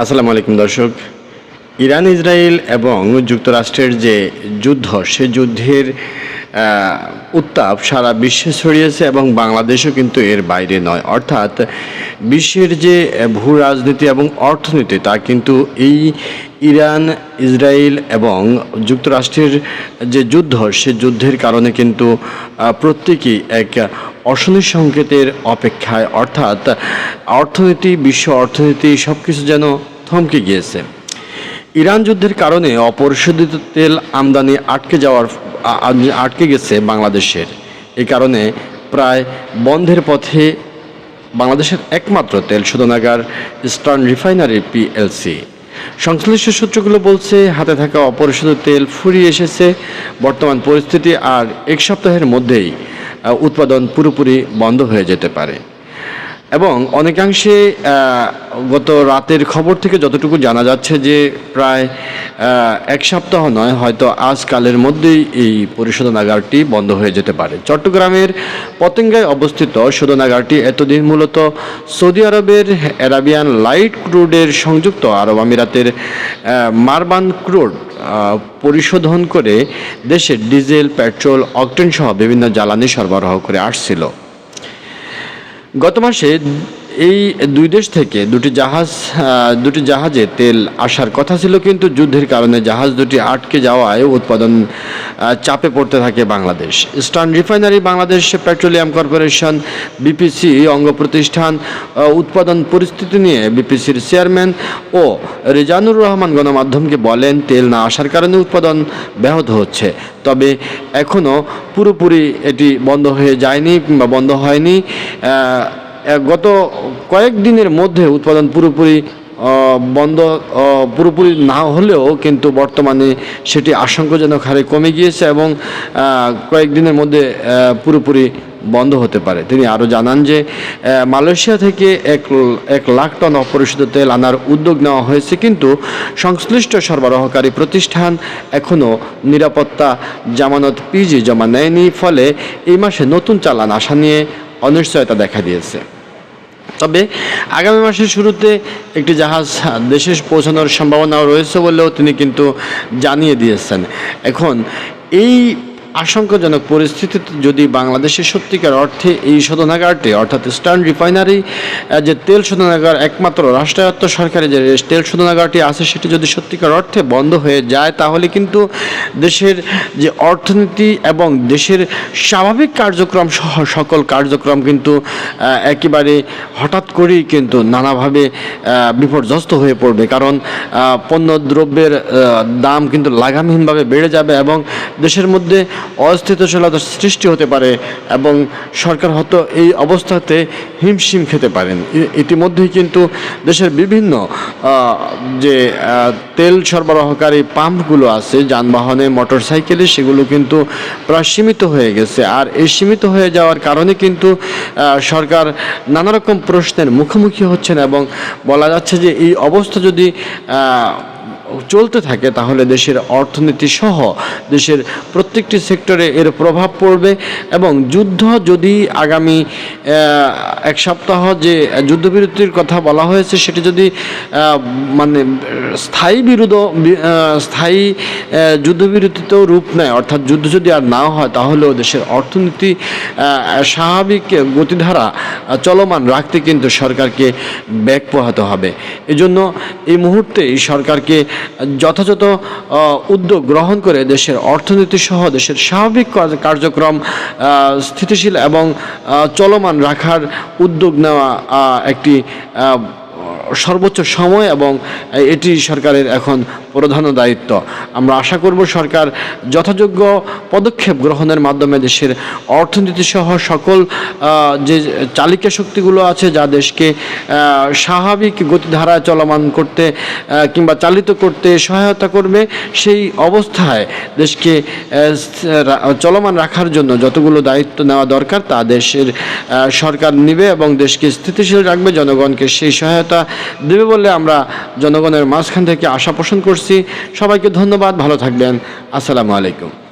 আসসালামু আলাইকুম দর্শক। ইরান ইসরায়েল এবং যুক্তরাষ্ট্রের যে যুদ্ধ, সে যুদ্ধের উত্তাপ সারা বিশ্বে ছড়িয়েছে এবং বাংলাদেশও কিন্তু এর বাইরে নয়। অর্থাৎ বিশ্বের যে ভূ রাজনীতি এবং অর্থনীতি, তা কিন্তু এই ইরান ইসরায়েল এবং যুক্তরাষ্ট্রের যে যুদ্ধ, সে যুদ্ধের কারণে কিন্তু প্রত্যেকেই এক অশনি সংকেতের অপেক্ষায়। অর্থাৎ অর্থনীতি, বিশ্ব অর্থনীতি সব কিছু যেন থমকে গিয়েছে। ইরান যুদ্ধের কারণে অপরিশোধিত তেল আমদানি আটকে গেছে বাংলাদেশের। এই কারণে প্রায় বন্ধের পথে বাংলাদেশের একমাত্র তেল শোধনাগার ইস্টার্ন রিফাইনারি পিএলসি। সংশ্লিষ্ট সূত্রগুলো বলছে, হাতে থাকা অপরিশোধিত তেল ফুরিয়ে এসেছে। বর্তমান পরিস্থিতি আর এক সপ্তাহের মধ্যেই উৎপাদন পুরোপুরি বন্ধ হয়ে যেতে পারে। এবং অনেকাংশে গত রাতের খবর থেকে যতটুকু জানা যাচ্ছে যে প্রায় এক সপ্তাহ নয়, হয়তো আজকালের মধ্যেই এই পরিশোধনাগারটি বন্ধ হয়ে যেতে পারে। চট্টগ্রামের পতেঙ্গায় অবস্থিত শোধনাগারটি এতদিন মূলত সৌদি আরবের অ্যারাবিয়ান লাইট ক্রুডের সংযুক্ত আরব আমিরাতের মারবান ক্রুড পরিশোধন করে দেশের ডিজেল, পেট্রোল, অকটেন সহ বিভিন্ন জ্বালানি সরবরাহ করে আসছিল। গত মাসে এই দুই দেশ থেকে দুটি জাহাজে তেল আসার কথা ছিল, কিন্তু যুদ্ধের কারণে জাহাজ দুটি আটকে যাওয়ায় উৎপাদন চাপে পড়তে থাকে Bangladesh. Eastern refinery Bangladesh petroleum corporation BPC অঙ্গ প্রতিষ্ঠান উৎপাদন পরিস্থিতি নিয়ে বিপিসির চেয়ারম্যান ও রেজানুর রহমান গণমাধ্যমকে বলেন, তেল না আসার কারণে উৎপাদন ব্যাহত হচ্ছে, তবে এখনও পুরোপুরি এটি বন্ধ হয়ে যায়নি কিংবা বন্ধ হয়নি। গত কয়েকদিনের মধ্যে উৎপাদন পুরোপুরি না হলেও কিন্তু বর্তমানে সেটি আশঙ্কাজনক হারে কমে গিয়েছে এবং কয়েকদিনের মধ্যে পুরোপুরি বন্ধ হতে পারে। তিনি আরও জানান যে মালয়েশিয়া থেকে এক লাখ টন অপরিশোধিত তেল আনার উদ্যোগ নেওয়া হয়েছে, কিন্তু সংশ্লিষ্ট সরবরাহকারী প্রতিষ্ঠান এখনও নিরাপত্তা জামানত পিজি জমা নেয়নি। ফলে এই মাসে নতুন চালান আসা নিয়ে অনিশ্চয়তা দেখা দিয়েছে। তবে আগামী মাসের শুরুতে একটি জাহাজ দেশে পৌঁছানোর সম্ভাবনাও রয়েছে বলেও তিনি কিন্তু জানিয়ে দিয়েছেন। এখন এই আশঙ্কাজনক পরিস্থিতিতে যদি বাংলাদেশের সত্যিকার অর্থে এই শোধনাগারটি, অর্থাৎ ইস্টার্ন রিফাইনারি যে তেল শোধনাগার, একমাত্র রাষ্ট্রায়ত্ত সরকারি যে তেল শোধনাগারটি আছে, সেটি যদি সত্যিকার অর্থে বন্ধ হয়ে যায়, তাহলে কিন্তু দেশের যে অর্থনীতি এবং দেশের স্বাভাবিক কার্যক্রম সহ সকল কার্যক্রম কিন্তু একেবারে হঠাৎ করেই কিন্তু নানাভাবে বিপর্যস্ত হয়ে পড়বে। কারণ পণ্য দ্রব্যের দাম কিন্তু লাগামহীনভাবে বেড়ে যাবে এবং দেশের মধ্যে অস্থিতিশীলতার সৃষ্টি হতে পারে এবং সরকার হয়তো এই অবস্থাতে হিমশিম খেতে পারেন। ইতিমধ্যেই কিন্তু দেশের বিভিন্ন যে তেল সরবরাহকারী পাম্পগুলো আছে যানবাহনে, মোটরসাইকেলে, সেগুলো কিন্তু প্রায় সীমিত হয়ে গেছে। আর এই সীমিত হয়ে যাওয়ার কারণে কিন্তু সরকার নানা রকম প্রশ্নের মুখোমুখি হচ্ছেন এবং বলা যাচ্ছে যে এই অবস্থা যদি চলতে থাকে তাহলে দেশের অর্থনীতি সহ দেশের প্রত্যেকটি সেক্টরে এর প্রভাব পড়বে এবং যুদ্ধ যদি আগামী এক সপ্তাহ যে যুদ্ধবিরতির কথা বলা হয়েছে, সেটি যদি মানে স্থায়ী যুদ্ধবিরতিতেও রূপ নেয়, অর্থাৎ যুদ্ধ যদি আর না হয়, তাহলেও দেশের অর্থনীতি স্বাভাবিক গতিধারা চলমান রাখতে কিন্তু সরকারকে ব্যাক পোহাতে হবে। এজন্য এই মুহূর্তে সরকারকে যথাযথ উদ্যোগ গ্রহণ করে দেশের অর্থনীতি সহ দেশের স্বাভাবিক কার্যক্রম স্থিতিশীল এবং চলমান রাখার উদ্যোগ নেওয়া একটি সর্বোচ্চ সময় এবং এটি সরকারের এখন প্রধান দায়িত্ব। আমরা আশা করব সরকার যথাযোগ্য পদক্ষেপ গ্রহণের মাধ্যমে দেশের অর্থনীতি সহ সকল যে চালিকা শক্তিগুলো আছে, যা দেশকে স্বাভাবিক গতিধারায় চলমান করতে কিংবা চালিত করতে সহায়তা করবে, সেই অবস্থায় দেশকে চলমান রাখার জন্য যতগুলো দায়িত্ব নেওয়া দরকার তা দেশের সরকার নেবে এবং দেশকে স্থিতিশীল রাখবে, জনগণকে সেই সহায়তা দেবে বলে আমরা জনগণের মাঝখান থেকে আশা পোষণ করছি। সবাইকে ধন্যবাদ, ভালো থাকবেন। আসসালামু আলাইকুম।